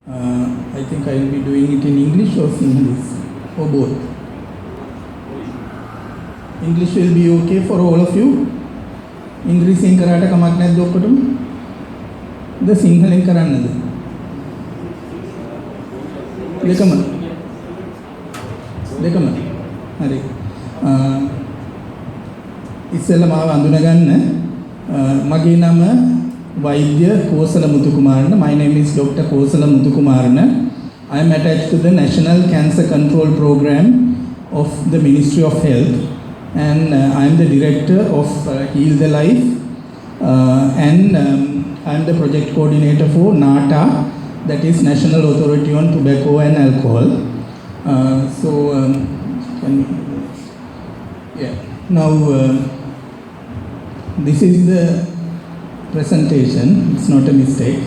I think I will be doing it in English or English or both. English will be okay for all of you. ඉංග්‍රීසියෙන් කරාට කමක් නැද්ද ඔක්කොටම? ද සිංහලෙන් කරන්නද? දෙකම. හරි. ඉස්සෙල්ලා මාව අඳුනගන්න. මගේ නම වෛද්‍ය Kosala මුතුකුමාරන. My name is Dr. Kosala Muthukumarana. I am attached to the National Cancer Control Program of the Ministry of Health, and I am the director of Heal the Life, and I am the project coordinator for NATA, that is National Authority on Tobacco and Alcohol. Now this is the presentation. It's not a mistake.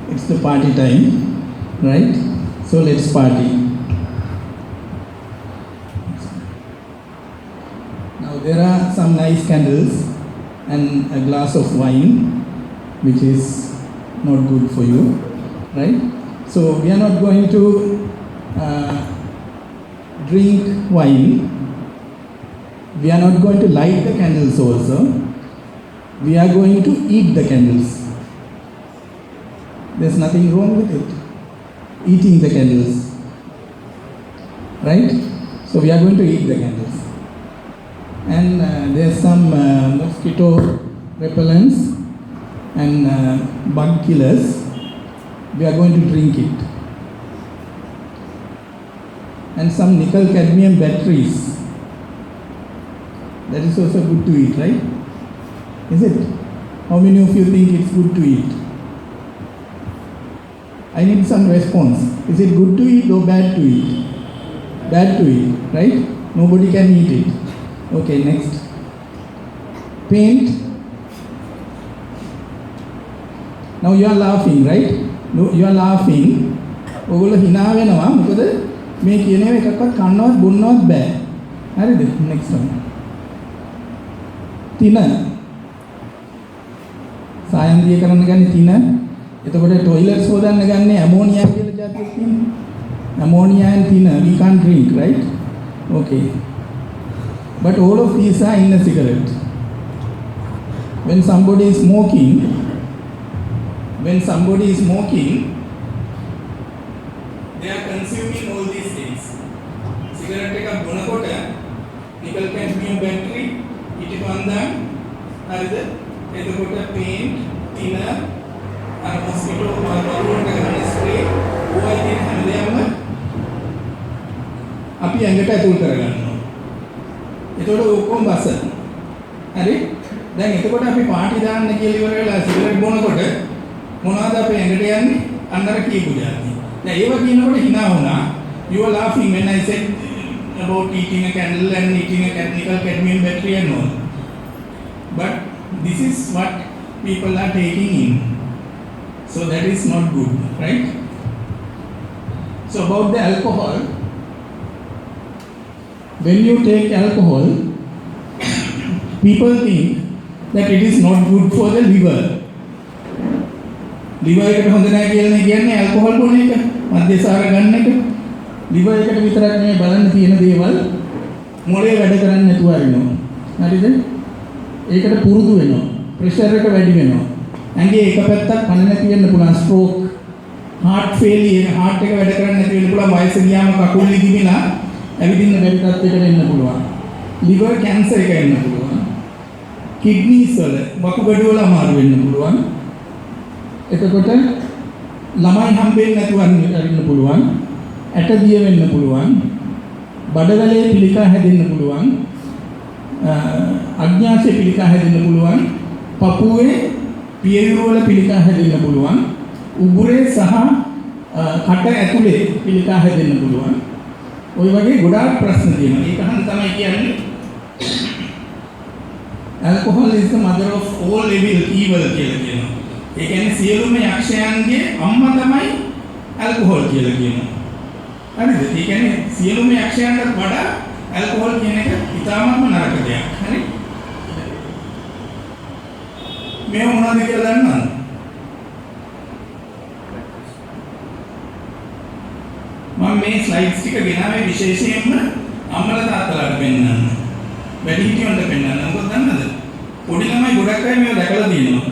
It's the party time, right? So let's party. Now there are some nice candles and a glass of wine, which is not good for you, right? So we are not going to drink wine. We are not going to light the candles also. We are going to eat the candles. There's nothing wrong with it. Eating the candles, right? So we are going to eat the candles. And there's some mosquito repellents and bug killers. We are going to drink it. And some nickel cadmium batteries. That is also good to eat, right? Is it? How many of you think it's good to eat? I need some response. Is it good to eat or bad to eat? Bad to eat, right? Nobody can eat it. Okay, next. Paint. Now you are laughing, right? No, you are laughing. ඔගොල්ලෝ hina වෙනවා. මොකද මේ කියන ඒවා එකක්වත් කන්නවත් බොන්නවත් බෑ. හරිද? Next one. තින. සායන්දිය කරන්න ගන්නේ තින. එතකොට ටොයිලට්ස් හොදන්න ගන්නේ ඇමෝනියා කියලා જાතියක් තියෙනවා. Ammonia and thinner, we can't drink, right? Okay. But all of these are in a cigarette. When somebody is smoking, they are consuming all these things. Cigarette එක බොනකොට nickel cadmium battery ඊට වන්දන් හරිද? එතකොට paint, thinner, අර mosquito වලට ගන්න spray ඕවා ඉතින් හැමදේම අපි ඇඟට ඇතුල් කරගන්නවා. එතකොට ඔක්කොම බස. හරි? දැන් එතකොට අපි පාටි දාන්න කියලා ඉවර වෙලා සිගරට් බොනකොට මොනවද අපේ ඇඟට යන්නේ? අන්නර කීපු જાති. දැන් ඒව කියනකොට hina වුණා. You are laughing when I said about eating a candle and eating a nickel cadmium battery and all. But this is what people are taking in. So that is not good, right? So about the alcohol, when you take alcohol, people think that it is not good for the liver. Liver එකට හොඳ නැහැ කියලා කියන්නේ alcohol බොන එක, මද්යසාර ගන්න එක. liver එකට විතරක් නෙමෙයි බලන්න තියෙන දේවල් මොලේ වැඩ කරන්නේ නැතුව අරිනවා. හරිද? ඒකට පුරුදු වෙනවා. ප්‍රෙෂර් එක වැඩි වෙනවා. ඇඟේ එක පැත්තක් කන නැති වෙන්න පුළුවන්, stroke, heart failure, heart එක වැඩ කරන්නේ නැති වෙන්න පුළුවන්, වයස ගියාම කකුල් ඉදිමිලා ඇවිදින්න බැරි තත්යකට එන්න පුළුවන්. liver cancer එක එන්න පුළුවන්. kidneys වල වකුගඩු වල අමාරු වෙන්න පුළුවන්. එතකොට ළමයි හම්බෙන්නේ නැතුව අරින්න පුළුවන්. ඇටදිය වෙන්න පුළුවන්. බඩවැලේ පිළිකා හැදෙන්න පුළුවන්. අඥාසයේ පිළිකා හැදෙන්න පුළුවන්. පපුවේ පියයුරු වල පිළිකා හැදෙන්න පුළුවන්. උගුරේ සහ කට ඇතුලේ පිළිකා හැදෙන්න පුළුවන්. ඔය වගේ ගොඩාක් ප්‍රශ්න තියෙනවා. ඒක අහන්න තමයි කියන්නේ alcohol is the mother of all evil කියලා කියනවා. ඒ කියන්නේ සියලුම යක්ෂයන්ගේ අම්මා තමයි alcohol කියලා කියනවා. හරිද? ඒ කියන්නේ සියලුම යක්ෂයන්ට වඩා alcohol කියන එක ඉතාමත්ම නරක දෙයක්. හරි? මේ මොනවද කියලා දන්නවද? මම මේ ස්ලයිඩ්ස් ටික ගෙනාවේ විශේෂයෙන්ම අම්මලා තාත්තලාට පෙන්නන්න. වැඩිහිටියන්ට පෙන්නන්න. මොකද දන්නවද? පොඩි ළමයි ගොඩක් අය මේවා දැකලා තියෙනවා.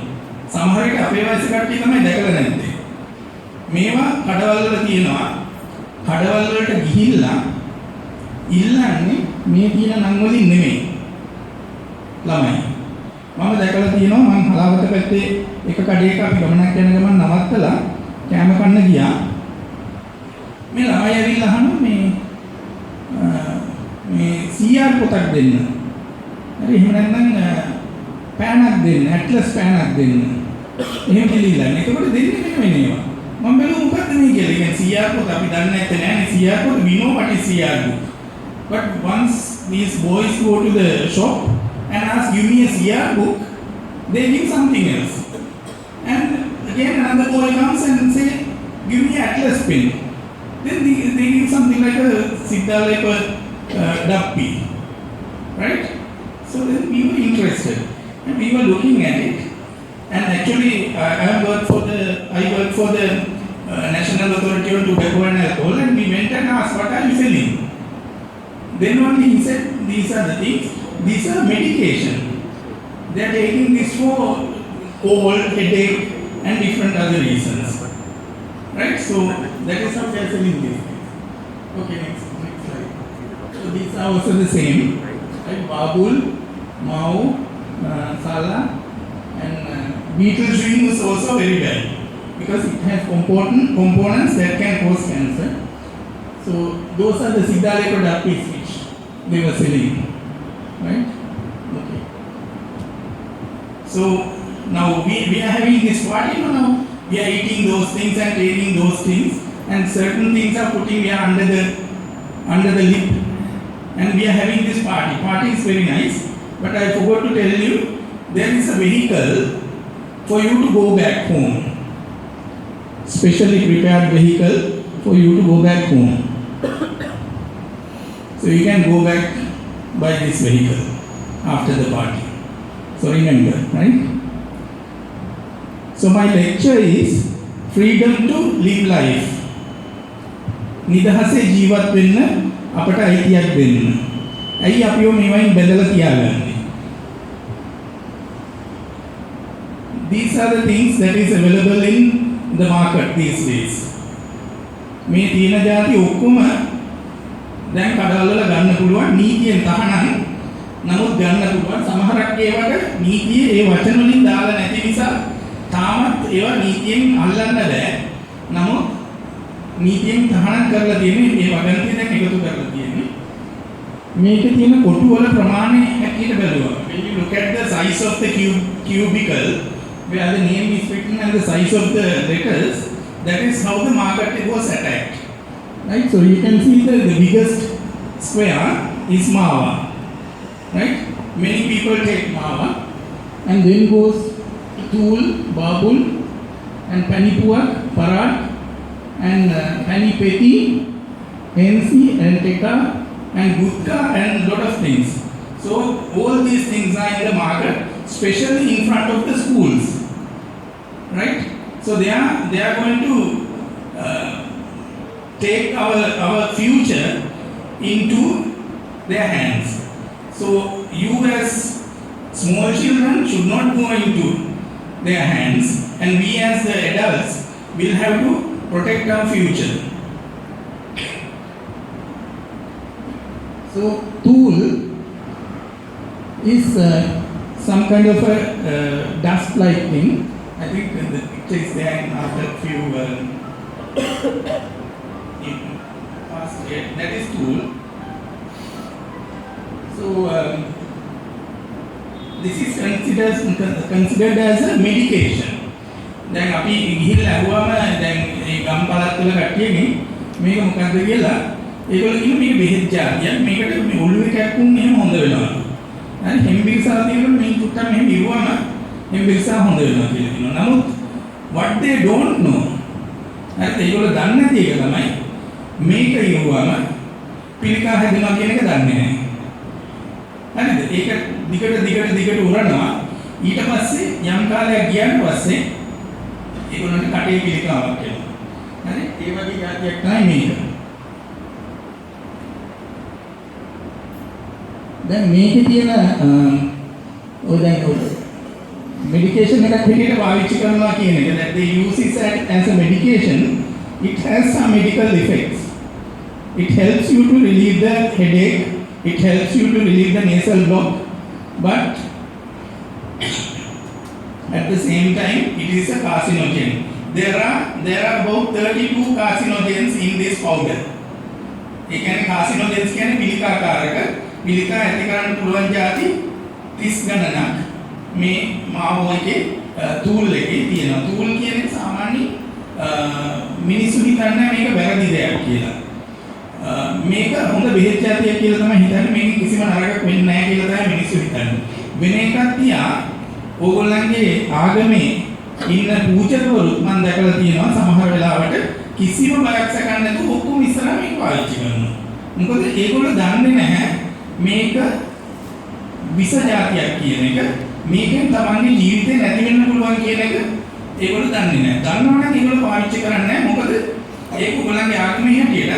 සමහර විට අපේ වයස කට්ටිය තමයි දැකලා නැත්තේ. මේවා කඩවල වල තියෙනවා. කඩවල වලට ගිහිල්ලා ඉල්ලන්නේ මේ තියෙන නම් වලින් නෙමෙයි. ළමයි. මම දැකලා තියෙනවා මම හලාවත පැත්තේ එක කඩේක අපි ගමනක් යන ගමන් නවත්තලා කෑම කන්න ගියා. මේ ළමයි ඇවිල්ලා අහනවා මේ CR පොතක් දෙන්න. හරි එහෙම නැත්නම් පෑනක් දෙන්න, ඇට්ලස් පෑනක් දෙන්න. එහෙම කියලා. ඒකවල දෙන්නේ නෙමෙයි මේවා. මම බැලුවා මොකක්ද මේ කියලා. කියන්නේ CR පොත අපි දන්නේ නැත්තේ නෑනේ CR පොත we know what is CR book. But once these boys go to the shop and ask give me a CR book, they give something else. And again another boy comes and say give me atlas pen. Then they give something like a Siddhalepa Dappi, right? So then we were interested and we were looking at it. And actually I work for the National Authority on Tobacco and Alcohol, and we went and asked what are you selling? Then only he said these are the things, these are medication. They are taking this for cold, headache and different other reasons. Right? So that is how they are selling this. Okay, next slide. So these are also the same. Right? Babul, Mao, Sala, and beetle chewing is also very bad because it has components that can cause cancer. So those are the Siddhalepa Dappis which they were selling. Right? Okay. So now we are having this party now. We are eating those things and taking those things, and certain things are putting under the lip, and we are having this party. Party is very nice, but I forgot to tell you there is a vehicle for you to go back home. Specially prepared vehicle for you to go back home. So you can go back by this vehicle after the party. So remember, right? So my lecture is freedom to live life. නිදහසේ ජීවත් වෙන්න අපට අයිතියක් දෙන්න. ඇයි අපිව මේවයින් බැඳලා තියාගන්නේ? These are the things that is available in the market these days. මේ තියෙන જાති ඔක්කොම දැන් කඩවල වල ගන්න පුළුවන් නීතියෙන් තහනම්. නමුත් ගන්න පුළුවන් සමහරක් ඒවට නීතියේ ඒ වචන වලින් දාලා නැති නිසා තාමත් ඒවා නීතියෙන් අල්ලන්න බෑ. නමුත් නීතියෙන් තහනම් කරලා තියෙන්නේ මේ වගන්තිය දැන් එකතු කරලා තියෙන්නේ. මේකේ තියෙන කොටු වල ප්‍රමාණය හැටියට බැලුවා. When you look at the size of the cubicle where the name is written and the size of the letters, that is how the market was attacked. Right? So you can see the biggest square is Mawa. Right? Many people take Mawa and then goes Tool, Babul, and Panipuak, Parat, and Panipeti, Hensi, and Teka, and Gutka, and lot of things. So all these things are in the market, especially in front of the schools. Right? So they are going to take our future into their hands. So you as small children should not go into their hands, and we as the adults will have to protect our future. So tool is some kind of a dust-like thing. I think the picture is there after a few that is tool. So this is considered as a medication. දැන් අපි ගිහිල්ලා අහුවම දැන් මේ ගම්පලත් වල කට්ටියනේ මේක මොකක්ද කියලා ඒගොල්ලෝ කියන මේක බෙහෙත් జాතියක් මේකට මේ ඔළුවේ කැක්කුම් එහෙම හොඳ වෙනවා. හරි හෙම්බිරිසා තියෙනවා මේ චුට්ටක් මෙහෙම ඉරුවම හෙම්බිරිසා හොඳ වෙනවා කියලා කියනවා. නමුත් what they don't know හරි ඒගොල්ලෝ දන්නේ නැති එක තමයි මේක ඉරුවම පිළිකා හැදෙනවා කියන එක දන්නේ නැහැ. හරිද? ඒක දිගට උරනවා. ඊට පස්සේ යම් කාලයක් ගියාට පස්සේ ඒගොල්ලන්ට කටේ පිළිකාවක් එනවා. හරි? ඒ වගේ જાතියක් තමයි මේක. දැන් මේකේ තියෙන ඔය දැන් medication එකක් හැටියට පාවිච්චි කරනවා කියන එක that they use it as a medication, it has some medical effects. It helps you to relieve the headache, it helps you to relieve the nasal block, but at the same time it is a carcinogen. There are about 32 carcinogens in this powder. ඒ කියන්නේ carcinogens කියන්නේ පිළිකාකාරක පිළිකා ඇති කරන්න පුළුවන් જાති 30 ගණනක් මේ මාව එකේ tool එකේ තියෙනවා. tool කියන්නේ සාමාන්‍ය මිනිස්සු හිතන්නේ මේක වැරදි දෙයක් කියලා. මේක හොඳ බෙහෙත් જાතියක් කියලා තමයි හිතන්නේ. මේක කිසිම නරකක් වෙන්නේ නැහැ කියලා තමයි මිනිස්සු හිතන්නේ. වෙන එකක් තියා ඕගොල්ලන්ගේ ආගමේ ඉන්න පූජකවරුත් මම දැකලා තියෙනවා සමහර වෙලාවට කිසිම බයක් සැකන්නේ නැතුව ඔක්කොම ඉස්සරහ මේක පාවිච්චි කරනවා. මොකද ඒගොල්ලෝ දන්නේ නැහැ මේක විස જાතියක් කියන එක. මේකෙන් තමන්ගේ ජීවිතේ නැති වෙන්න පුළුවන් කියන එක ඒගොල්ලෝ දන්නේ නැහැ. දන්නවනම් ඒගොල්ලෝ පාවිච්චි කරන්නේ නැහැ. මොකද ඒක ඔයගොල්ලන්ගේ ආගමේ හැටියට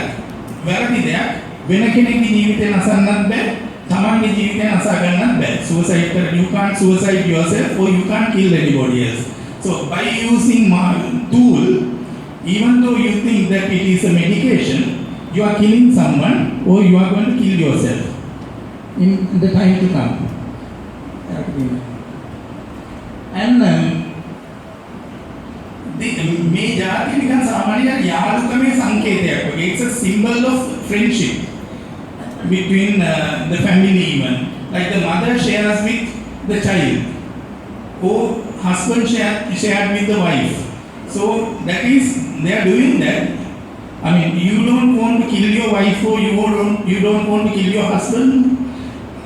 වැරදි දෙයක්. වෙන කෙනෙක්ගේ ජීවිතේ නසන්නත් බෑ. තමන්ගේ ජීවිතේ නසා ගන්නත් බෑ. Suicide කර you can't suicide yourself or you can't kill anybody else. So by using tool, even though you think that it is a medication, you are killing someone or you are going to kill yourself in the time to come. And මේ જાති නිකන් සාමාන්‍යයෙන් යාළුකමේ සංකේතයක් වගේ. It's a symbol of friendship between the family even. Like the mother shares with the child, or husband shared with the wife. So that is, they are doing that. I mean, you don't want to kill your wife, or you don't want to kill your husband,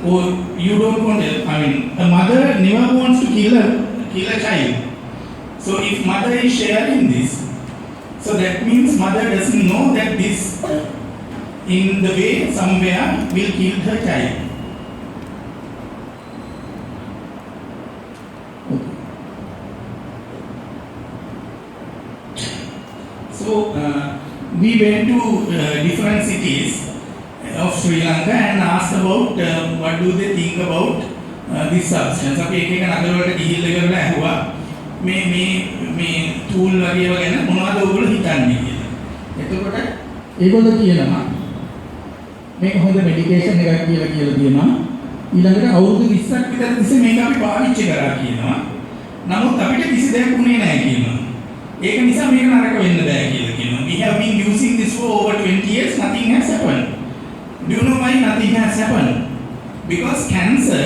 or you don't want to, I mean, a mother never wants to kill a child. So if mother is sharing this, so that means mother doesn't know that this in the way somewhere will kill her child. So we went to different cities of Sri Lanka and asked about what do they think about this substance. අපි එක එක නගර වලට ගිහිල්ලා ඉවරලා ඇහුවා මේ tool වගේ ගැන මොනවද ඔයගොල්ලෝ හිතන්නේ කියලා. එතකොට ඒගොල්ලෝ කියනවා මේක හොඳ මෙඩිකේෂන් එකක් කියලා කියනවා. ඊළඟට අවුරුදු 20ක් විතර තිස්සේ මේක අපි පාවිච්චි කරා කියනවා. නමුත් අපිට කිසි දෙයක් උනේ නැහැ කියනවා. ඒක නිසා මේක නරක වෙන්න බෑ කියලා කියනවා. We have been using this for over 20 years, nothing has happened. Do you know why nothing has happened? Because cancer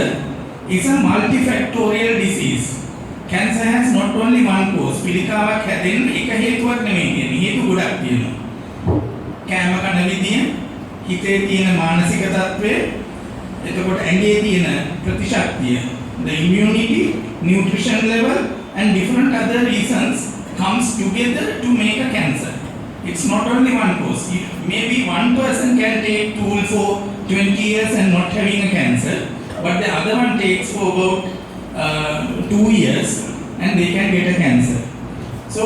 is a multifactorial disease. Cancer has not only one cause. පිළිකාවක් හැදෙන්න එක හේතුවක් නෙමෙයි තියෙන්නේ. හේතු ගොඩක් තියෙනවා. කෑම කන විදිය, හිතේ තියෙන මානසික තත්ත්වය, එතකොට ඇඟේ තියෙන ප්‍රතිශක්තිය, the immunity, nutrition level and different other reasons comes together to make a cancer. It's not only one cause. Maybe one person can take tool for 20 years and not having a cancer, but the other one takes for about 2 years and they can get a cancer. So,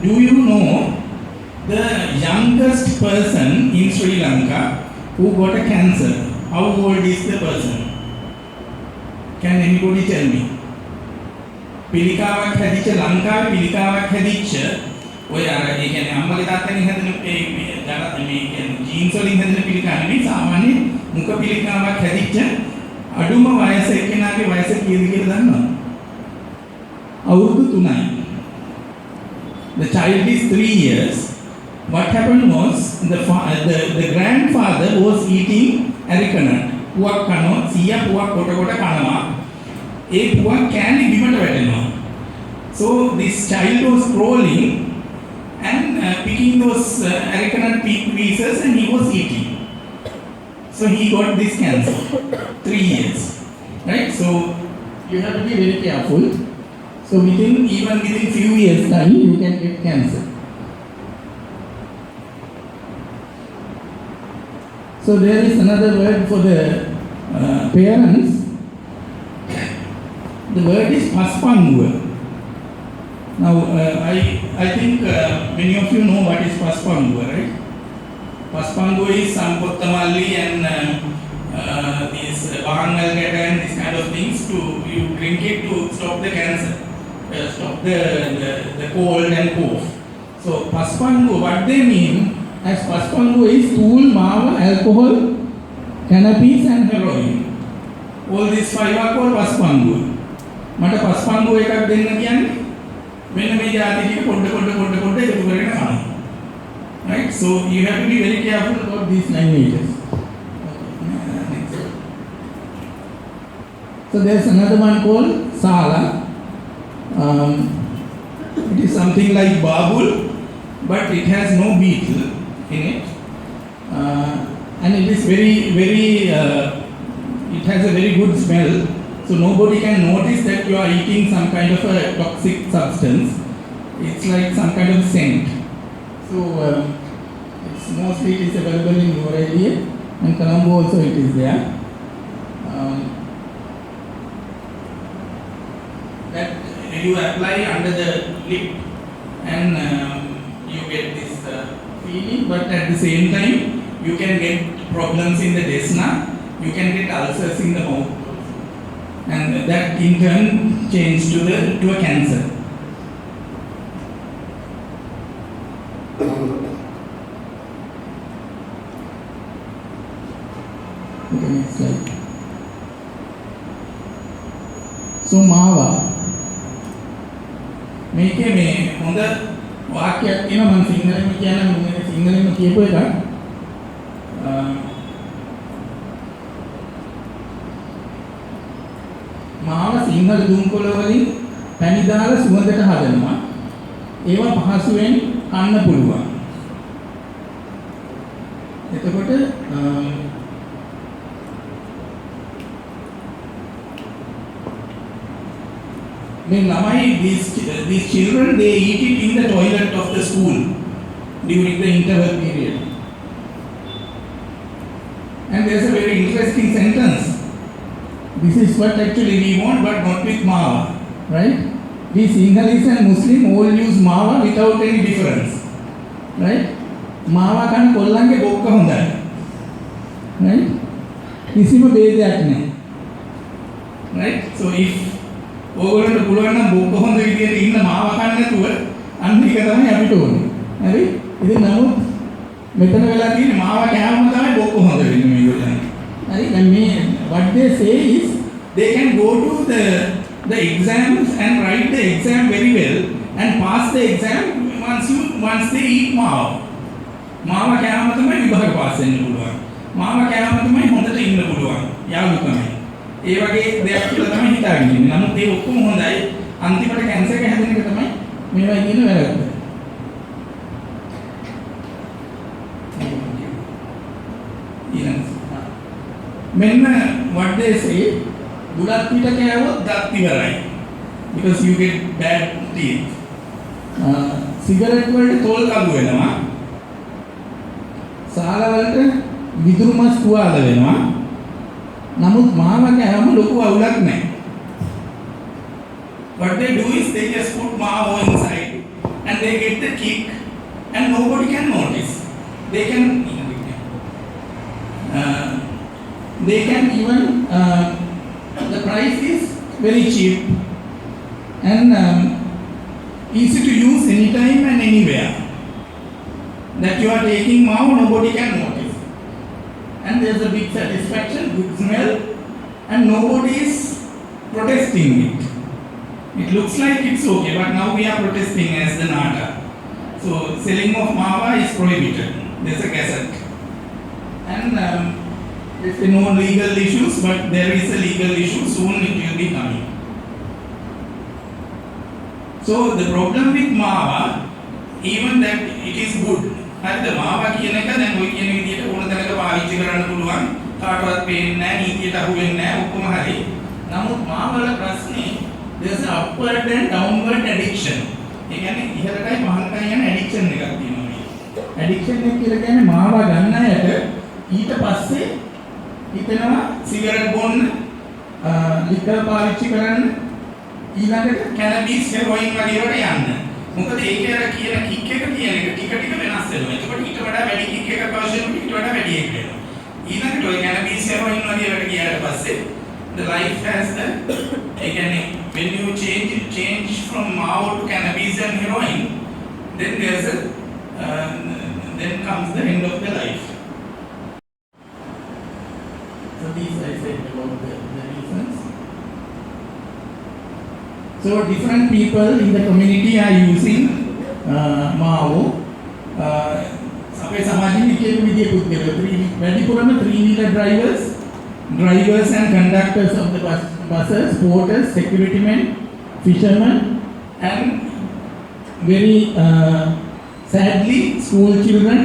do you know the youngest person in Sri Lanka who got a cancer? How old is the person? Can anybody tell me? පිළිකාවක් හැදිච්ච ලංකාවේ පිළිකාවක් හැදිච්ච ඔය අර ඒ කියන්නේ අම්මගේ තාත්තගෙන් හැදෙන මේ කියන්නේ ජීන්ස් වලින් හැදෙන පිළිකා නෙමෙයි සාමාන්‍ය මුඛ පිළිකාවක් හැදිච්ච අඩුම වයස එක්කෙනාගේ වයස කීයද කියලා දන්නවද? අවුරුදු 3යි. The child is 3 years. What happened was the grandfather was eating arecanut. පුවක් කනවා 100 පුවක් කොට කොට කනවා. ඒ පුවක් කෑලි බිමට වැටෙනවා. So this child was crawling and picking those arecanut pieces and he was eating. So he got this cancer. 3 years. Right? So you have to be very careful. So even within few years time you can get cancer. So there is another word for the parents. The word is paspanguwa. Now I think many of you know what is paspanguwa, right? Paspanguwa is Sampottamali and these Bahangalgata and these kind of things to you drink it to stop the cancer, stop the cold and cough. So Paspangu, what they mean as Paspangu is stool, mava, alcohol, cannabis and heroin. All these 5 are called Paspangu. මට පස්පංගු එකක් දෙන්න කියන්නේ මෙන්න මේ જાති ටික පොඩ එකතු කරගෙන කනවා. Right? So you have to be very careful about these languages. Next. So there's another one called Sala. It is something like Babul, but it has no beetle in it. And it is it has a very good smell. So nobody can notice that you are eating some kind of a toxic substance. It's like some kind of scent. So it's mostly it is available in your area, and Colombo also it is there. That you apply under the lip, and you get this feeling. But at the same time, you can get problems in the desna. You can get ulcers in the mouth. And that in turn change to a cancer. Okay, next slide. So Mava මේකේ මේ හොඳ වාක්‍යයක් තියෙනවා මම සිංහලෙන්ම කියන්න මම සිංහලෙන්ම කියපු එක මාව සිංහල දුම්කොළ වලින් පැණි දාලා සුවඳට හදනවා. ඒවා පහසුවෙන් කන්න පුළුවන්. එතකොට මේ ළමයි these children they eat it in the toilet of the school during the interval period. And there's a very interesting sentence. This is what actually we want, but not with Mava, right? We Sinhalese and Muslim all use Mava without any difference, right? Mava kan kollange bokka hondai, right? Kisima බේදයක් නැහැ, right? So if ඕගොල්ලන්ට පුළුවන් නම් බොක්ක හොඳ විදියට ඉන්න මාව කන්න නැතුව අන්න එක තමයි අපිට ඕනේ. හරි? ඉතින් නමුත් මෙතන වෙලා තියෙන්නේ මාව කෑවම තමයි බොක්ක හොඳ වෙන්නේ මේගොල්ලන්. හරි? දැන් මේ what they say is they can go to the exams and write the exam very well and pass the exam once they eat මාව. මාව කෑවම තමයි විභාග පාස් වෙන්න පුළුවන්. මාව කෑවම තමයි හොඳට ඉන්න පුළුවන්. යාළුකමයි. ඒ වගේ දෙයක් කියලා තමයි හිතාගෙන ඉන්නේ. නමුත් ඒ ඔක්කොම හොඳයි. අන්තිමට කැන්සර් එක හැදෙන එක තමයි මේවා කියන වැරද්ද. මෙන්න what they say බුලත් පිට කෑවොත් දත් ඉවරයි. Because you get bad teeth. Cigarette වලට තොල් කළු වෙනවා. සාල වලට විදුරු මස් තුවාල වෙනවා. නමුත් මාව කෑවම ලොකු අවුලක් නැහැ. What they do is they just put Mavo inside and they get the kick and nobody can notice. They can even the price is very cheap and easy to use anytime and anywhere. That you are taking Mavo, nobody can notice. And there's a big satisfaction, good smell, and nobody is protesting it. It looks like it's okay, but now we are protesting as the NADA. So selling of Mava is prohibited. There's a gazette. And there's no legal issues, but there is a legal issue. Soon it will be coming. So the problem with Mava, even that it is good. හරිද මාවා කියන එක දැන් ඔය කියන විදිහට ඕන තැනක පාවිච්චි කරන්න පුළුවන් කාටවත් පේන්නේ නැහැ නීතියට අහු වෙන්නේ නැහැ ඔක්කොම හරි නමුත් මාවල ප්‍රශ්නේ there's an upward and downward addiction ඒ කියන්නේ ඉහළටයි පහළටයි යන addiction එකක් තියෙනවා මේ addiction එක කියලා කියන්නේ මාවා ගන්න අයට ඊට පස්සේ හිතෙනවා සිගරට් බොන්න ලිකර් පාවිච්චි කරන්න ඊළඟට කැනබිස් හෙරොයින් වගේ ඒවාට යන්න මොකද ඒක අර කියන කික් එක කියන එක ටික ටික වෙනස් වෙනවා. ඒකට ඊට වඩා වැඩි කික් එකක් අවශ්‍ය වෙනවා. ඊට වඩා වැඩි එකක් වෙනවා. ඊළඟට ඔය කැනබිස් heroin වගේ ගියාට පස්සේ the life has the when you change from Mao to cannabis and heroin, then there's a then comes the end of the life. So these I said about the reasons. So different people in the community are using Mao. අපේ සමාජයේ එක විදිහේ පුද්ගලයෝ වැඩිපුරම 3-wheeler drivers and conductors of the buses, porters, security men, fishermen, and very sadly school children,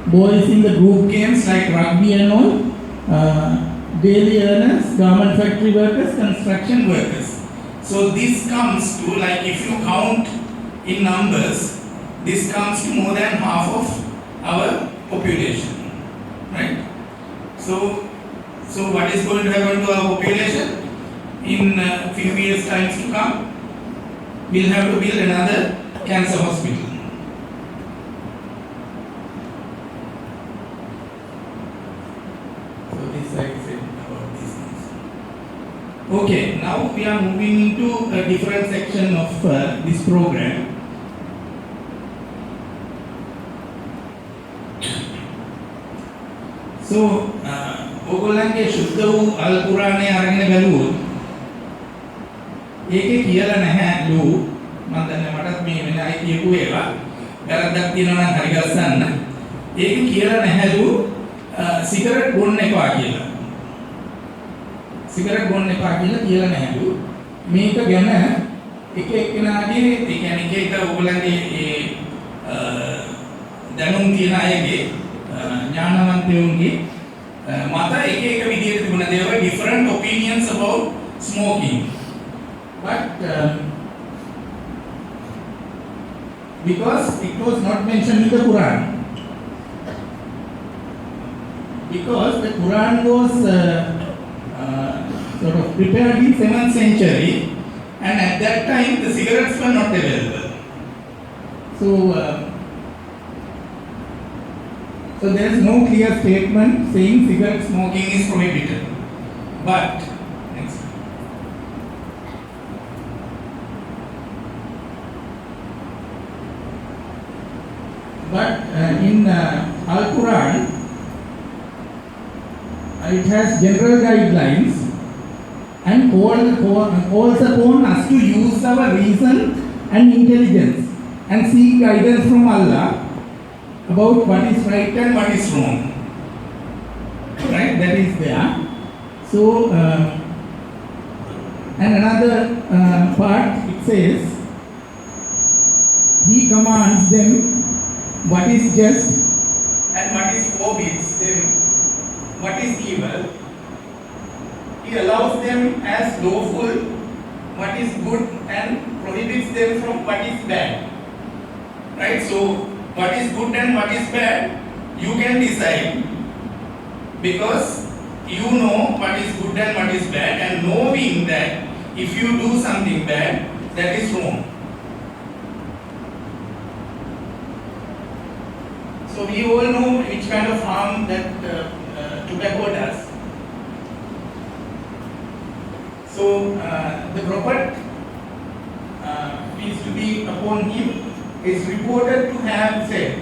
boys in the group games like rugby and all, daily earners, garment factory workers, construction workers. So this comes to, like, if you count in numbers, this comes to more than half of our population, right? So what is going to happen to our population in few years times to come? We'll have to build another cancer hospital. So this I said about these things. Okay, now we are moving into a different section of this program. So ඕගොල්ලන්ගේ සුද්ධ වූ අල් කුරානය අරගෙන බැලුවොත් ඒකේ කියලා නැහැලු මම දන්නේ මටත් මේ වෙන අය කියපු ඒවා වැරද්දක් තියෙනවා නම් හරි ගස්සන්න ඒකේ කියලා නැහැලු සිගරට් බොන්න එපා කියලා සිගරට් බොන්න එපා කියලා නැහැලු මේක ගැන එක එක්කෙනාගේ ඒ කියන්නේ එක ඕගොල්ලන්ගේ ඒ දැනුම් තියෙන අයගේ ඥානවන්තයෝගේ මත එක විදිහට තිබුණා there were different opinions about smoking but because it was not mentioned in the Quran because the Quran was sort of prepared in 7th century and at that time the cigarettes were not available so there is no clear statement saying cigarette smoking is prohibited. But next. But in Al-Quran, it has general guidelines and calls upon us to use our reason and intelligence and seek guidance from Allah about what is right and what is wrong, right? That is there. So and another part it says he commands them what is just and what is forbids them what is evil. He allows them as lawful what is good and prohibits them from what is bad, right? So what is good and what is bad, you can decide because you know what is good and what is bad and knowing that if you do something bad, that is wrong. So we all know which kind of harm that tobacco does. So the prophet, peace to be upon him, is reported to have said,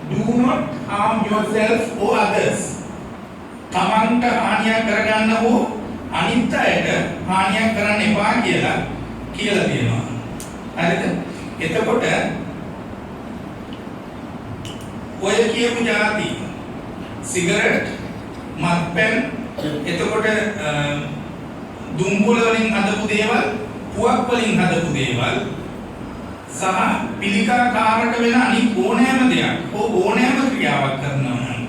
do not harm yourself or others. තමන්ට හානියක් කරගන්න හෝ අනිත් අයට හානියක් කරන්න එපා කියලා තියෙනවා. හරිද? එතකොට ඔය කියපු જાති සිගරට් මත්පැන් එතකොට දුම්බුල වලින් හදපු දේවල් පුවක් වලින් හදපු දේවල් සහ පිළිකාකාරක වෙන අනිත් ඕනෑම දෙයක් ඕනෑම ක්‍රියාවක් කරනවා නම්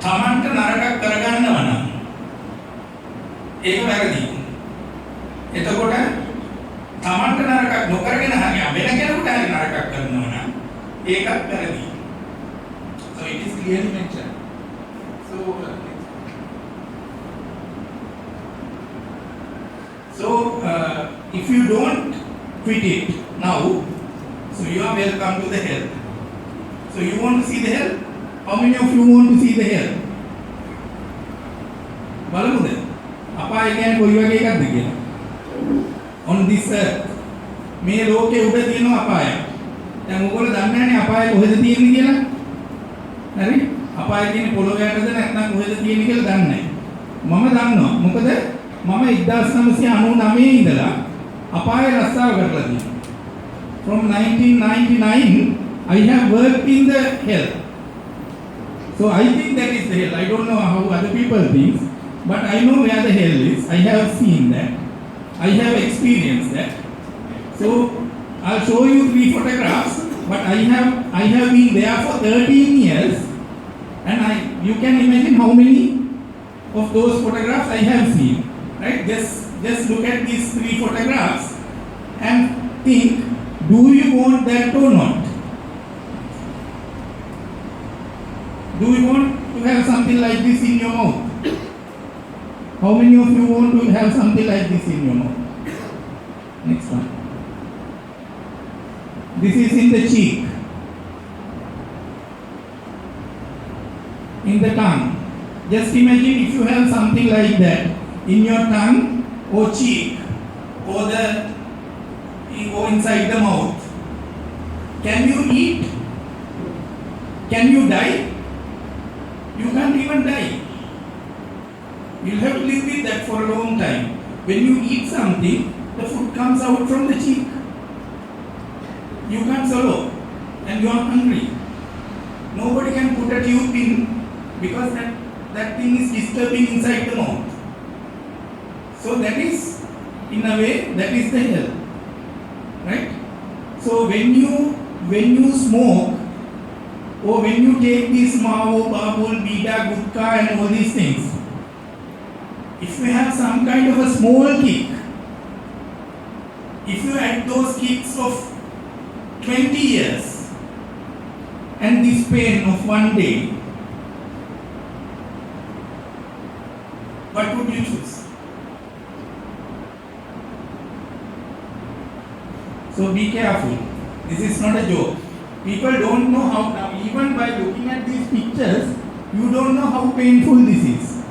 තමන්ට නරකක් කරගන්නවා නම් ඒක වැරදි. එතකොට තමන්ට නරකක් නොකරගෙන හරිය වෙන කෙනෙකුට හරි නරකක් කරනවා නම් ඒකත් වැරදි. So it is clearly mentioned. So if you don't quit it now, so you are welcome to the hell. So you want to see the hell? How many of you want to see the hell? බලමුද? අපාය කියන්නේ කොයි වගේ එකක්ද කියලා. On this earth මේ ලෝකේ උඩ තියෙන අපාය. දැන් ඔයගොල්ලෝ දන්නේ නැනේ අපාය කොහෙද තියෙන්නේ කියලා. හරි? අපාය තියෙන්නේ පොළොව යටද නැත්නම් කොහෙද තියෙන්නේ කියලා දන්නේ නැහැ. මම දන්නවා. මොකද මම 1999 ඉඳලා අපාය රස්සාව කරලා තියෙනවා. From 1999 I have worked in the hell. So I think that is the hell. I don't know how other people think, but I know where the hell is. I have seen that. I have experienced that. So I'll show you 3 photographs, but I have been there for 13 years, and you can imagine how many of those photographs I have seen. Right? Just look at these 3 photographs and think, do you want that or not? Do you want to have something like this in your mouth? How many of you want to have something like this in your mouth? Next one. This is in the cheek, in the tongue. Just imagine if you have something like that in your tongue or cheek or inside the mouth. Can you eat? Can you die? You can't even die. You'll have to live with that for a long time. When you eat something, the food comes out from the cheek. You can't swallow and you are hungry. Nobody can put a tube in because that thing is disturbing inside the mouth. So that is, in a way, that is the hell. Right? So when you smoke, or when you take this Mao, Babul, Bida, Gutka and all these things, if you have some kind of a small kick, if you had those kicks of 20 years and this pain of one day, what would you choose? So be careful. This is not a joke. People don't know how, even by looking at these pictures, you don't know how painful this is.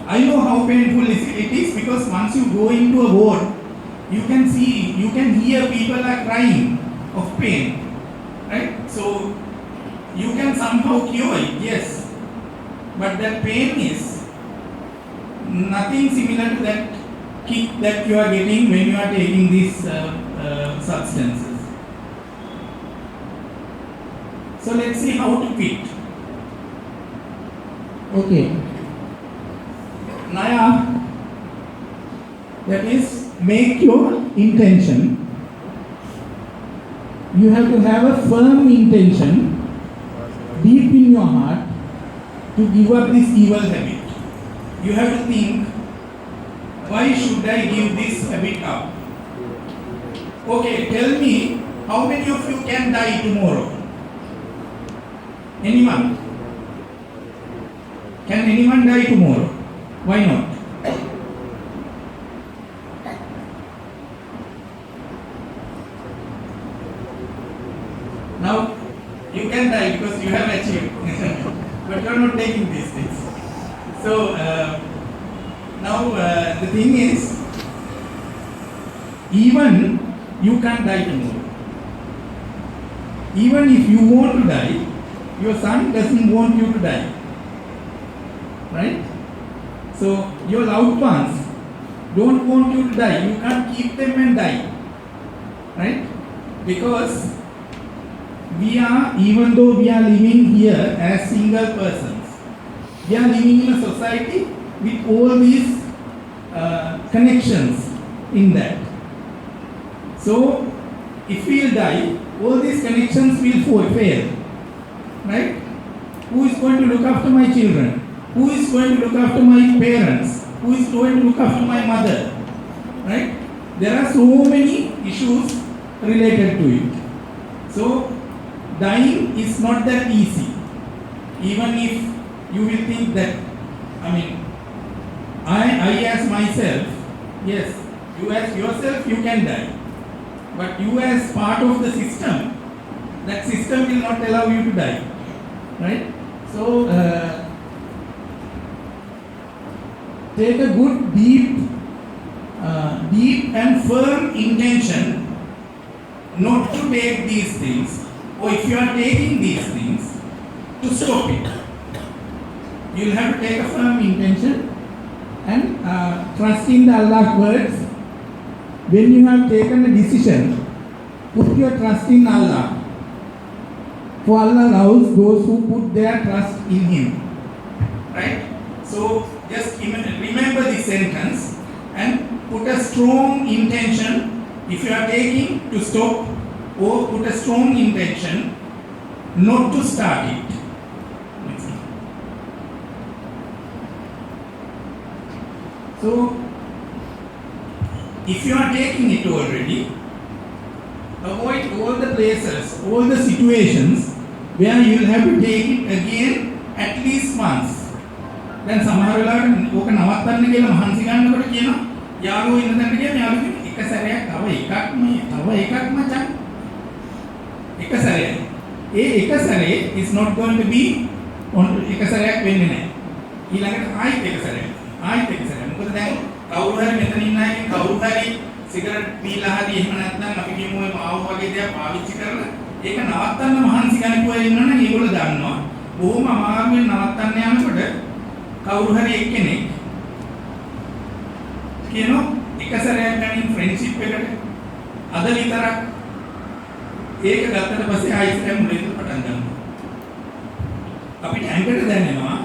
I know how painful it is because once you go into a ward, you can hear people are crying of pain. Right? So you can somehow cure it, yes. But that pain is nothing similar to that kick that you are getting when you are taking these substances. So let's see how to quit. Okay. Naya, that is, make your intention. You have to have a firm intention deep in your heart to give up this evil habit. You have to think, why should I give this habit up? Okay, tell me, how many of you can die tomorrow? Anyone? Can anyone die tomorrow? Why not? Now, you can die because you have achieved. But you are not taking these things. So, now the thing is, even you can't die tomorrow. Even if you want to die, your son doesn't want you to die. Right? So your loved ones don't want you to die. You can't keep them and die. Right? Because even though we are living here as single persons, we are living in a society with all these connections in that. So if we will die, all these connections will fail. Right? Who is going to look after my children? Who is going to look after my parents? Who is going to look after my mother? Right? There are so many issues related to it. So dying is not that easy. Even if you will think that, I as myself, yes, you as yourself, you can die. But you as part of the system, that system will not allow you to die. Right? So, take a good deep and firm intention not to take these things, or if you are taking these things, to stop it. You'll have to take a firm intention and trust in the Allah's words. When you have taken a decision, put your trust in Allah. For Allah loves those who put their trust in Him. Right? So just remember this sentence and put a strong intention if you are taking to stop, or put a strong intention not to start it. So if you are taking it already, avoid all the places, all the situations where you will have to take it again at least once. දැන් සමහර වෙලාවට ඕක නවත්තන්න කියලා මහන්සි ගන්නකොට කියනවා යාළුවෝ ඉන්න තැනට ගියාම යාළුවෝ කියන එක සැරයක් තව එකක් මචං එක සැරයක්. ඒ එක සැරේ is not going to be on එක සැරයක් වෙන්නේ නැහැ. ඊළඟට ආයෙත් එක සැරයක්. මොකද දැන් කවුරු හරි මෙතන ඉන්න අය කවුරු හරි සිගරට් බීලා හරි එහෙම නැත්නම් අපි කියමු ඔය මාව වගේ දේවල් පාවිච්චි කරලා ඒක නවත්තන්න මහන්සි ගන්නකෝ ඉන්නවනම් ඒගොල්ලෝ දන්නවා බොහොම අමාරුවෙන් නවත්තන්න යනකොට කවුරු හරි එක්කෙනෙක් කියනවා එක සැරයක් ගනින් ෆ්‍රෙන්ඩ්ෂිප් එකට අද විතරක් ඒක ගත්තට පස්සේ ආයෙත් මුලින්ම පටන් ගන්නවා. අපිට ඇඟට දැනෙනවා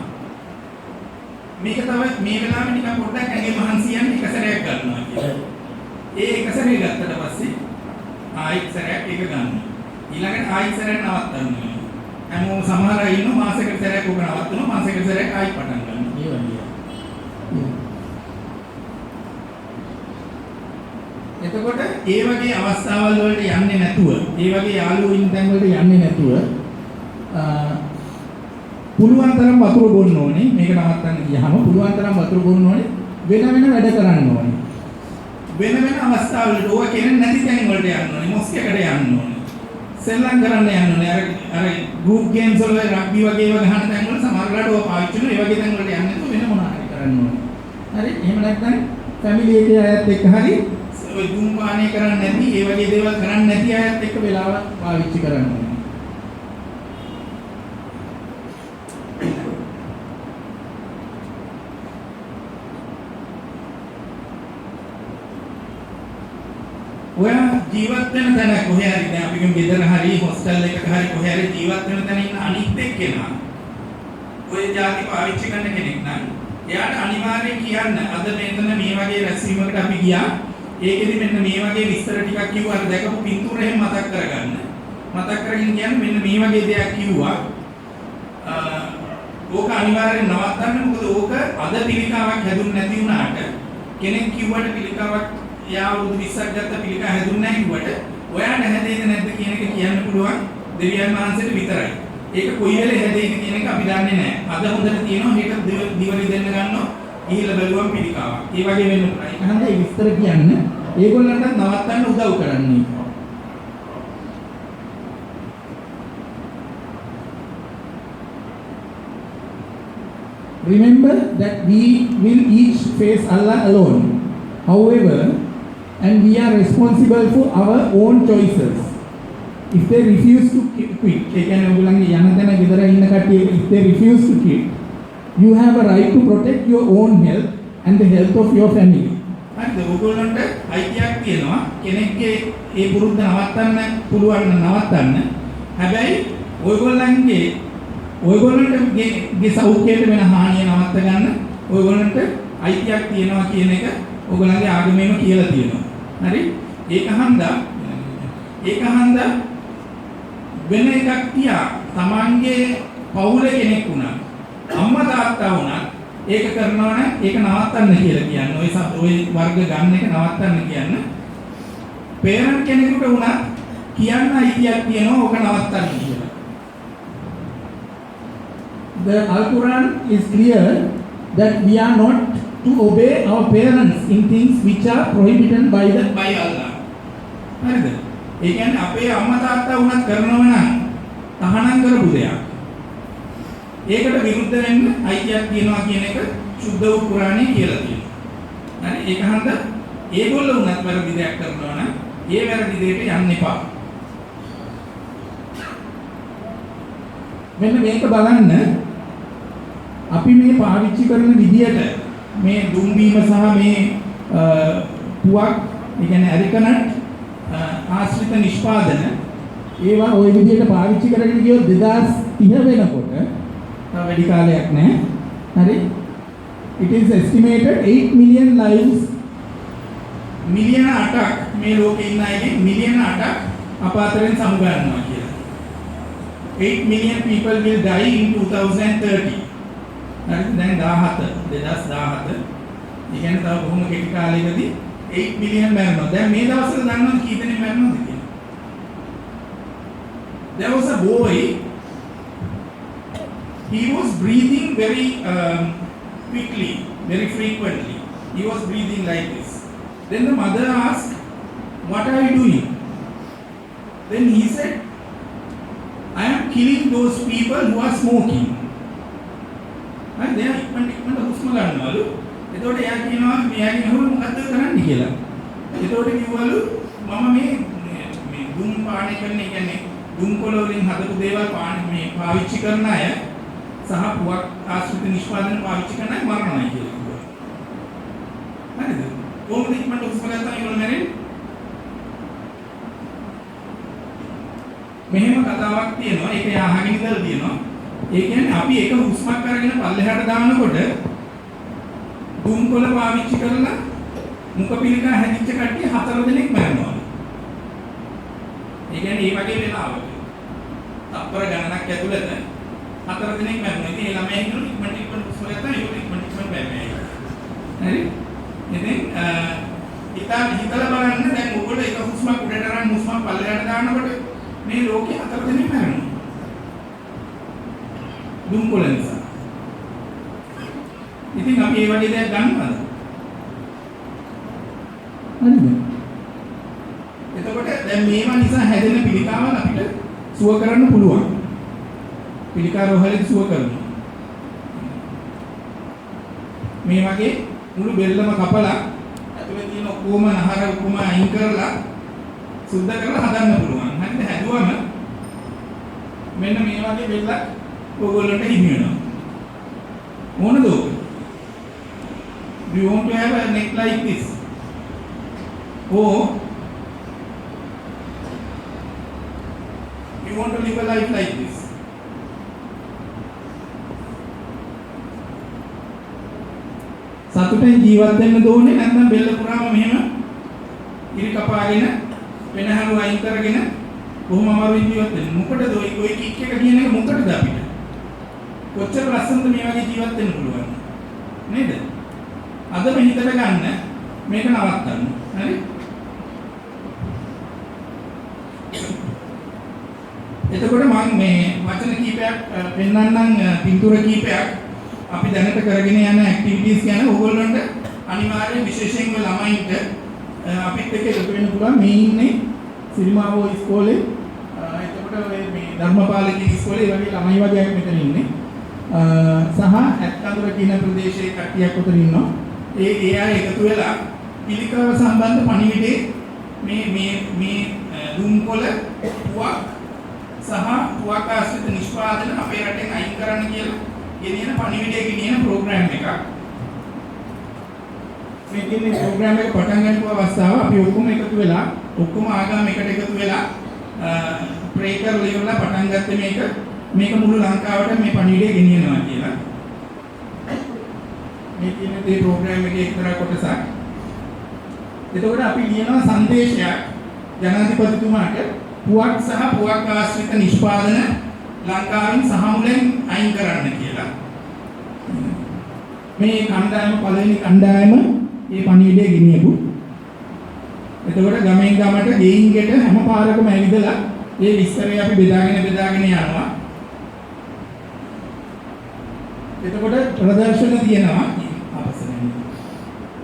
මේක තමයි මේ වෙලාවේ නිකන් පොඩ්ඩක් ඇඟේ මහන්සි යන්නේ එක සැරයක් ගන්නවා කියලා. ඒ එක සැරේ ගත්තට පස්සේ ආයෙත් සැරයක් ඒක ගන්නවා. ඊළඟට ආයෙත් සැරයක් නවත්තන්න වෙනවා. හැමෝම සමහර අය ඉන්නවා මාසෙකට සැරයක් ඔක නවත්තනවා මාසෙකට සැරයක් ආයෙත් පටන් ගන්නවා. ඒ වගේ. එතකොට ඒ වගේ අවස්ථාවල් වලට යන්නේ නැතුව, ඒ වගේ යාළුවෝ ඉන්න තැන් වලට යන්නේ නැතුව පුළුවන් තරම් වතුර බොන්න ඕනේ. මේක නවත්තන්න ගියාම පුළුවන් තරම් වතුර බොන්න ඕනේ. වෙන වැඩ කරන්න ඕනේ. වෙන අවස්ථාවලට ඕක කෙනෙක් නැති තැන් වලට යන්න ඕනේ. මොස්කෙකට යන්න ඕනේ. සෙල්ලම් කරන්න යන්න ඕනේ. අර ගෲප් ගේම්ස් වල රග්බි වගේ ඒවා ගහන තැන් වල සමහර වෙලාවට ඕක පාවිච්චි කරනවා. ඒ වගේ තැන් වලට යන්නේ නැතුව වෙන මොනවා හරි කරන්න ඕනේ. හරි? එහෙම නැත්නම් ෆැමිලි එකේ අයත් එක්ක හරි ඔය දුම්පානය කරන්නේ නැති, ඒ වගේ දේවල් කරන්නේ නැති අයත් එක්ක වෙලාව පාවිච්චි කරන්න ඕනේ. ඔයා ජීවත් වෙන තැන කොහේ හරි දැන් අපි කියමු ගෙදර හරි හොස්ටල් එකක හරි කොහේ හරි ජීවත් වෙන තැන ඉන්න අනිත් එක්කෙනා ඔය જાති පාවිච්චි කරන කෙනෙක් නම් එයාට අනිවාර්යෙන් කියන්න අද මෙතන මේ වගේ රැස්වීමකට අපි ගියා ඒකෙදි මෙන්න මේ වගේ විස්තර ටිකක් කිව්වා අර දැකපු පින්තූර එහෙම මතක් කරගන්න මතක් කරගෙන කියන්නේ මෙන්න මේ වගේ දෙයක් කිව්වා ඕක අනිවාර්යෙන් නවත්තන්න මොකද ඕක අද පිළිකාවක් හැදුන්නේ නැති වුණාට කෙනෙක් කිව්වට පිළිකාවක් එයා අවුරුදු 20ක් ගත්ත පිළිකා හැදුන්නේ නැහැ කිව්වට ඔයාට හැදෙන්නේ නැද්ද කියන එක කියන්න පුළුවන් දෙවියන් වහන්සේට විතරයි. ඒක කොයි වෙලේ හැදෙන්නේ කියන එක අපි දන්නේ නැහැ. අද හොඳට තියෙනවා මේක දිවලි දෙන්න ගන්නවා ගිහිල්ලා බැලුවම් පිළිකාවක්. ඒ වගේ වෙන්න පුළුවන්. ඒක හන්ද ඒ විස්තර කියන්න ඒගොල්ලන්ට නවත්තන්න උදව් කරන්නේ. Remember that we will each face Allah alone. However, and we are responsible for our own choices. If they refuse to quit, if they refuse to quit, you have a right to protect your own health and the health of your family. හරිද? ඔයගොල්ලන්ට අයිතියක් තියෙනවා කෙනෙක්ගේ ඒ පුරුද්ද නවත්තන්න පුළුවන් නවත්තන්න. හැබැයි ඔයගොල්ලන්ගේ සෞඛ්‍යයට වෙන හානිය නවත්ත ගන්න ඔයගොල්ලන්ට අයිතියක් තියෙනවා කියන එක ඔයගොල්ලන්ගේ ආගමේම කියලා තියෙනවා. හරි? ඒක හන්දා වෙන එකක් තියා තමන්ගේ පවුලේ කෙනෙක් වුණා අම්මා තාත්තා වුණා ඒක කරනවා නම් ඒක නවත්තන්න කියලා කියන්නේ. ඔය වර්ග ගන්න එක නවත්තන්න කියන්නේ. පේරන්ට් කෙනෙකුට වුණා කියන්න අයිතියක් තියෙනවා ඕක නවත්තන්න කියලා. The Al-Quran is clear that we are not to obey our parents in things which are prohibited by Allah. හරිද? ඒ කියන්නේ අපේ අම්මා තාත්තා වුණත් කරනවා නම් තහනම් කරපු දෙයක්. ඒකට විරුද්ධ වෙන්න අයිතියක් තියනවා කියන එක සුද්ධ වූ පුරාණේ කියලා තියෙනවා. හරි ඒක හන්ද ඒගොල්ලෝ උනත් වැරදි දෙයක් කරනවා නම් ඒ වැරදි දෙයට යන්න එපා. මෙන්න මේක බලන්න අපි මේ පාවිච්චි කරන විදියට මේ දුම්බීම සහ මේ පුවක් ඒ කියන්නේ ඇරිකනට් ආශ්‍රිත නිෂ්පාදන ඒවා ওই විදියට පාවිච්චි කරගෙන ගියොත් 2030 වෙනකොට තව වැඩි කාලයක් නැහැ. හරි it is estimated 8 million lives මිලියන 8ක් මේ ලෝකේ ඉන්න අයගේ මිලියන 8ක් අප අතරින් සමුගන්නවා කියලා. 8 million people will die in 2030. හරි දැන් 2017 ඒ කියන්නේ තව බොහොම කෙටි කාලයකදී 8 මිලියන් මරනවා. දැන් මේ දවස්වල දන්නවද කී දෙනෙක් මරනවද කියලා? There was a boy, he was breathing very quickly, very frequently. He was breathing like this. Then the mother asked, "What are you doing?" Then he said, "I am killing those people who are smoking." And they are ඉක්මනට හුස්ම ගන්නවලු. එතකොට එයා කියනවා මෙයාගේ අහුරු මොකද්ද කරන්නේ කියලා. එතකොට කිව්වලු මම මේ දුම් පානය කරන කියන්නේ දුම් කොළ වලින් හදපු දේවල් පාවිච්චි කරන අය සහ පුවක් ආශ්‍රිත නිෂ්පාදන පාවිච්චි කරන අය මරණයි කියලා කිව්වා. හරිද? කොහොමද ඉක්මනට හුස්ම ගන්න ඒගොල්ලෝ මැරෙන්නේ? මෙහෙම කතාවක් තියෙනවා. ඒක අහගෙන ඉඳලා තියෙනවා. ඒ කියන්නේ අපි එක හුස්මක් අරගෙන පල්ලෙහාට දානකොට දුම් කොළ පාවිච්චි කරලා මුඛ පිළිකා හැදිච්ච කට්ටිය 4 දෙනෙක් මැරෙනවා. ඒ කියන්නේ මේ වගේ වෙලාවක තප්පර ගණනක් ඇතුළත 4 දෙනෙක් මැරෙනවා. ඉතින් ඒ ළමයි ඉන්නු ඉක්මනට හුස්ම ගත්තා ඒක ඉක්මනට මැරෙනවා. හරි? ඉතින් හිතලා බලන්න දැන් ඔයගොල්ලෝ එක හුස්මක් උඩට අරන් හුස්මක් පල්ලෙහාට දානකොට මේ ලෝකේ 4 දෙනෙක් මැරෙනවා. දුම් කොළ නිසා. ඉතින් අපි මේ වගේ දෙයක් ගන්නවද? හරිද? එතකොට දැන් මේවා නිසා හැදෙන පිළිකාවල් අපිට සුව කරන්න පුළුවන්. පිළිකා රෝහලේ සුව කරනවා. මේ වගේ මුළු බෙල්ලම කපලා ඇතුලේ තියෙන ඔක්කොම නහර ඔක්කොම අයින් කරලා සුද්ධ කරලා හදන්න පුළුවන්. හරිද? හැදුවම මෙන්න මේ වගේ බෙල්ලක් ඔයගොල්ලන්ට හිමි වෙනවා. ඕනද ඔක? Do you want to have a neck like this? Or you want to live a life like this? සතුටෙන් ජීවත් වෙන්න ඕනේ නැත්නම් බෙල්ල පුරාම මෙහෙම ඉරි කපාගෙන වෙනහළු අයින් කරගෙන කොහොම අමාරුවෙන් ජීවත් වෙන්න. මොකටද ඔය කික් එක කියන එක මොකටද අපිට? කොච්චර ලස්සනද මේ වගේ ජීවත් වෙන්න පුළුවන් නේද? අදම හිතට ගන්න මේක නවත්තන්න. හරි? එතකොට මම මේ වචන කීපයක් පෙන්වන්නම් පින්තූර කීපයක් අපි දැනට කරගෙන යන ඇක්ටිවිටීස් ගැන ඕගොල්ලන්ට අනිවාර්යෙන් විශේෂයෙන්ම ළමයින්ට අපිත් එක්ක එකතු වෙන්න පුළුවන්. මේ ඉන්නේ සිරිමාවෝ ඉස්කෝලේ එතකොට මේ ධර්මපාලකී ඉස්කෝලේ වගේ ළමයි වගේ මෙතන ඉන්නේ. සහ ඇත්කඳුර කියන ප්‍රදේශයේ කට්ටියක් උතන ඉන්නවා. ඒ අය එකතු වෙලා පිළිකාව සම්බන්ධ පණිවිඩේ මේ දුම්කොළ පුවක් සහ පුවක් ආශ්‍රිත නිෂ්පාදන අපේ රටෙන් අයින් කරන්න කියලා ගෙනියන පණිවිඩයේ ගෙනියන ප්‍රෝග්‍රෑම් එකක්. මේ කියන්නේ ප්‍රෝග්‍රෑම් එක පටන් ගන්නපු අවස්ථාව අපි ඔක්කොම එකතු වෙලා ඔක්කොම ආගම් එකට එකතු වෙලා ප්‍රේ කරලා ඉවරලා පටන් ගත්තේ මේක මුළු ලංකාවට මේ පණිවිඩය ගෙනියනවා කියලා. මේ කියන දේ ප්‍රෝග්‍රෑම් එකේ එක්තරා කොටසක්. එතකොට අපි ලියනවා සංදේශයක් ජනාධිපතිතුමාට පුවක් සහ පුවක් ආශ්‍රිත නිෂ්පාදන ලංකාවෙන් සහ මුලින් අයින් කරන්න කියලා. මේ කණ්ඩායම පළවෙනි කණ්ඩායම මේ පණිවිඩය ගෙනියපු. එතකොට ගමෙන් ගමට ගෙයින් ගෙට හැම පාරකම ඇවිදලා මේ විස්තරය අපි බෙදාගෙන යනවා. එතකොට ප්‍රදර්ශන තියෙනවා.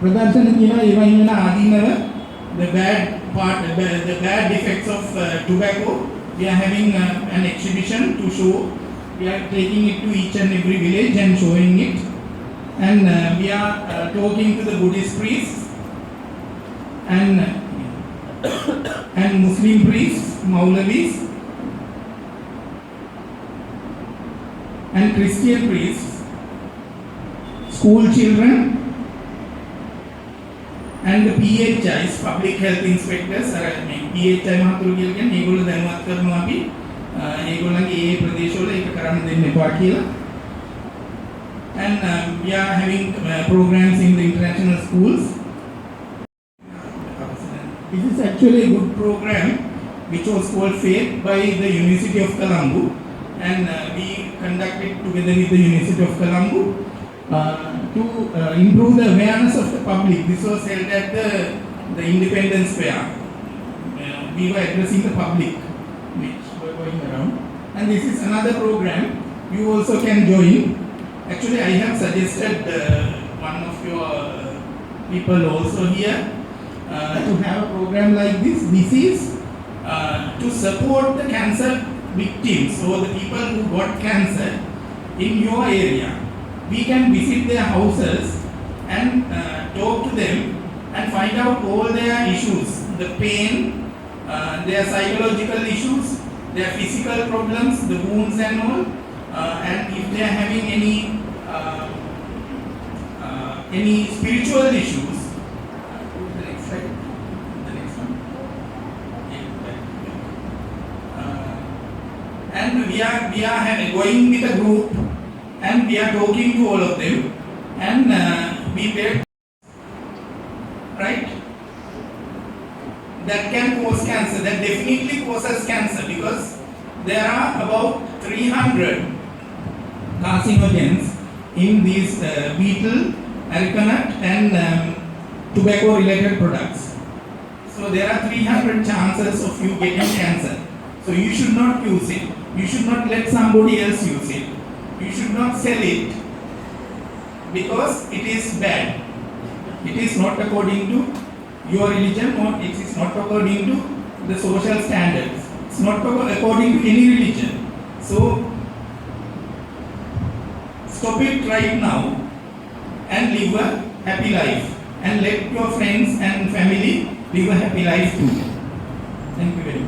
ප්‍රදර්ශන තියෙනවා ඒවා ඉන්න ආදීනව the bad effects of tobacco. We are having an exhibition to show We are taking it to each and every village and showing it. And we are talking to the Buddhist priests and Muslim priests, Maulavis, and Christian priests, school children, and the PHIs, public health inspectors. PHI මහතුරු කියන්නේ මේගොල්ලෝ දැනුවත් කරනවා අපි ඒගොල්ලන්ගේ ඒ ප්‍රදේශවල ඒක කරන්න දෙන්න එපා කියලා. And we are having programs in the international schools. This is actually a good program which was called FAITH by the University of Colombo, and we conducted together with the University of Colombo to improve the awareness of the public. This was held at the Independence Fair. We were addressing the public which were going around, and this is another program you also can join. Actually, I have suggested one of your people also here to have a program like this. This is to support the cancer victims or the people who got cancer in your area. We can visit their houses and talk to them and find out all their issues, the pain, their psychological issues, their physical problems, the wounds and all, and if they are having any spiritual issues. The next slide. The next one. And we are going with a group, and we are talking to all of them, and we get right. That can cause cancer. That definitely causes cancer because there are about 300 carcinogens in these betel, arecanut, and tobacco-related products. So there are 300 chances of you getting cancer. So you should not use it. You should not let somebody else use it. You should not sell it because it is bad. It is not according to your religion, or it is not according to the social standards. It's not according to any religion. So stop it right now and live a happy life, and let your friends and family live a happy life too. Thank you very much.